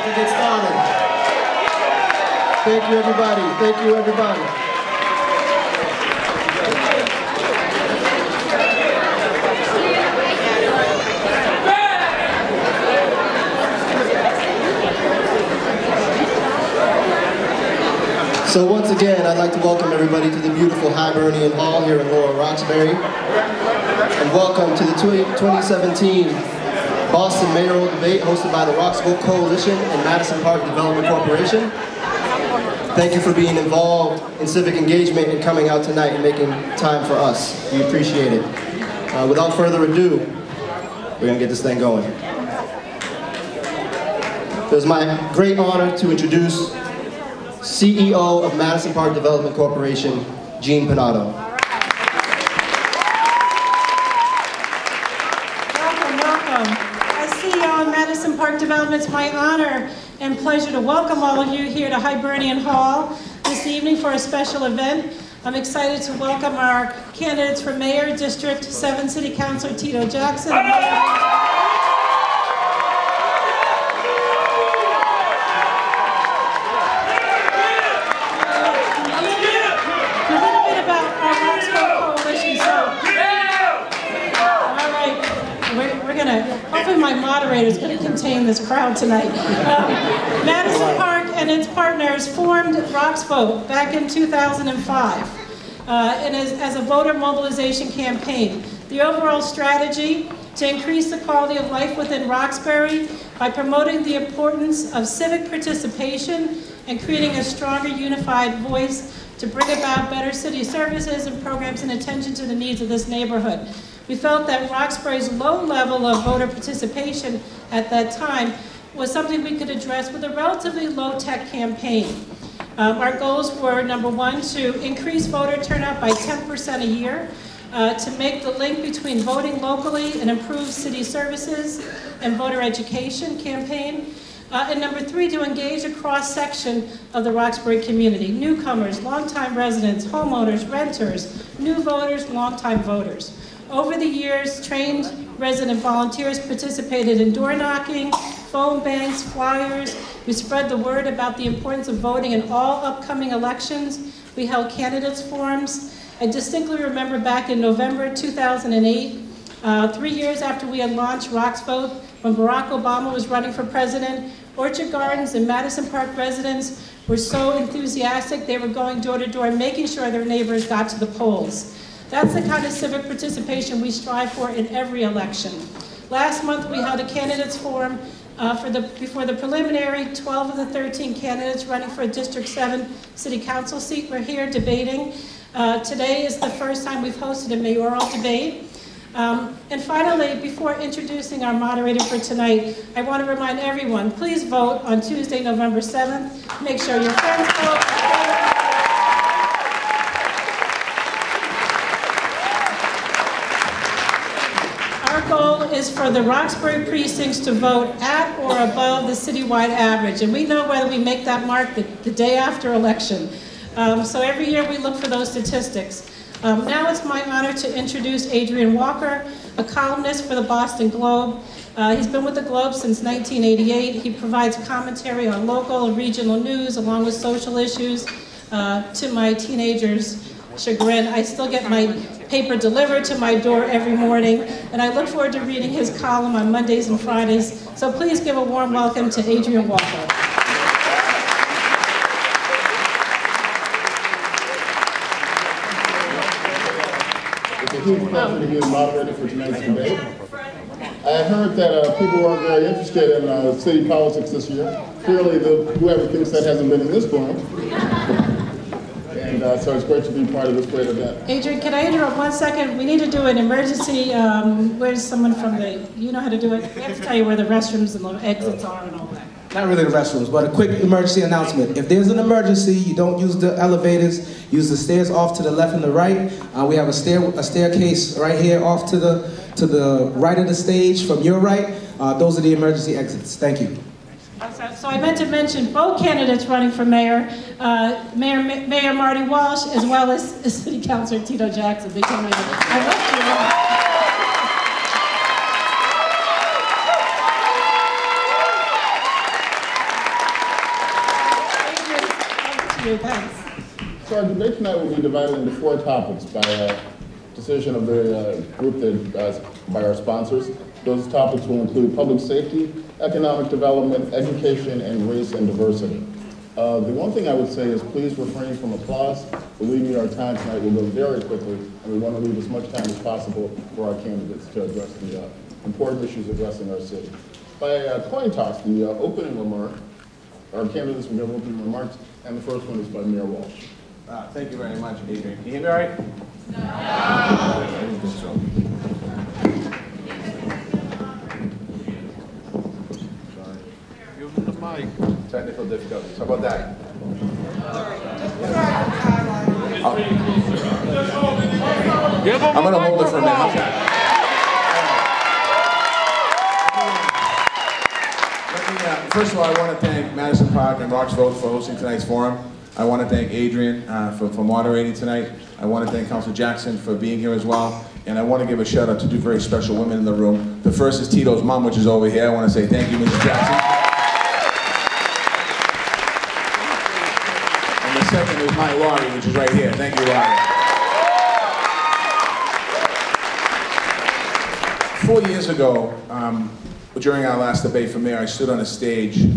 about to get started. Thank you, everybody. Thank you, everybody. So once again, I'd like to welcome everybody to the beautiful Hibernian Hall here in Lower Roxbury. And welcome to the 2017 Boston Mayoral Debate hosted by the Roxville Coalition and Madison Park Development Corporation. Thank you for being involved in civic engagement and coming out tonight and making time for us. We appreciate it. Without further ado, we're going to get this thing going. It is my great honor to introduce CEO of Madison Park Development Corporation, Gene Pinato. Welcome, welcome. As CEO of Madison Park Development, it's my honor and pleasure to welcome all of you here to Hibernian Hall this evening for a special event. I'm excited to welcome our candidates for Mayor, District 7 City Councilor Tito Jackson. Hopefully my moderator is going to contain this crowd tonight. Madison Park and its partners formed Roxvote back in 2005 and as a voter mobilization campaign. The overall strategy to increase the quality of life within Roxbury by promoting the importance of civic participation and creating a stronger unified voice to bring about better city services and programs and attention to the needs of this neighborhood. We felt that Roxbury's low level of voter participation at that time was something we could address with a relatively low-tech campaign. Our goals were, number one, to increase voter turnout by 10% a year, to make the link between voting locally and improve city services and voter education campaign, and number three, to engage a cross-section of the Roxbury community, newcomers, longtime residents, homeowners, renters, new voters, longtime voters. Over the years, trained resident volunteers participated in door knocking, phone banks, flyers. We spread the word about the importance of voting in all upcoming elections. We held candidates forums. I distinctly remember back in November 2008, 3 years after we had launched Roxvote, when Barack Obama was running for president, Orchard Gardens and Madison Park residents were so enthusiastic they were going door to door, making sure their neighbors got to the polls. That's the kind of civic participation we strive for in every election. Last month we held a candidates forum before the preliminary. 12 of the 13 candidates running for a District 7 City Council seat were here debating. Today is the first time we've hosted a mayoral debate. And finally, before introducing our moderator for tonight, I want to remind everyone, please vote on Tuesday, November 7th. Make sure your friends vote. Our goal is for the Roxbury precincts to vote at or above the citywide average, and we know whether we make that mark the day after election. So every year we look for those statistics. Now it's my honor to introduce Adrian Walker, a columnist for the Boston Globe. He's been with the Globe since 1988. He provides commentary on local and regional news along with social issues. To my teenagers' chagrin, I still get my paper delivered to my door every morning, and I look forward to reading his column on Mondays and Fridays. So please give a warm welcome to Adrian Walker. It's a huge pleasure to be the moderator for tonight's debate. I heard that people weren't very interested in city politics this year. Clearly, whoever thinks that hasn't been in this forum. And so it's great to be part of this great event. Adrian, can I interrupt 1 second? We need to do an emergency, where's someone from you know how to do it? We have to tell you where the restrooms and the exits are and all that. Not really the restrooms, but a quick emergency announcement. If there's an emergency, you don't use the elevators, use the stairs off to the left and the right. We have a staircase right here off to the right of the stage from your right. Those are the emergency exits. Thank you. So I meant to mention both candidates running for mayor, Mayor Marty Walsh, as well as City Councilor Tito Jackson. our debate tonight will be divided into 4 topics by decision of the group by our sponsors. Those topics will include public safety, economic development, education, and race and diversity. The one thing I would say is please refrain from applause. Believe me, our time tonight will go very quickly, and we want to leave as much time as possible for our candidates to address the important issues addressing our city. By coin toss, the opening remark, our candidates will give opening remarks, and the first one is by Mayor Walsh. Thank you very much, Adrian. Can you hear me all right? No. Give him the mic. Technical difficulties. How about that? I'm going to hold it for a minute. How's that? First of all, I want to thank Madison Park and Rock's Vote for hosting tonight's forum. I want to thank Adrian for moderating tonight. I want to thank Councilor Jackson for being here as well. And I want to give a shout out to 2 very special women in the room. The first is Tito's mom, which is over here. I want to say thank you, Mrs. Jackson. And the second is my Laurie, which is right here. Thank you, Laurie. 4 years ago, during our last debate for mayor, I stood on a stage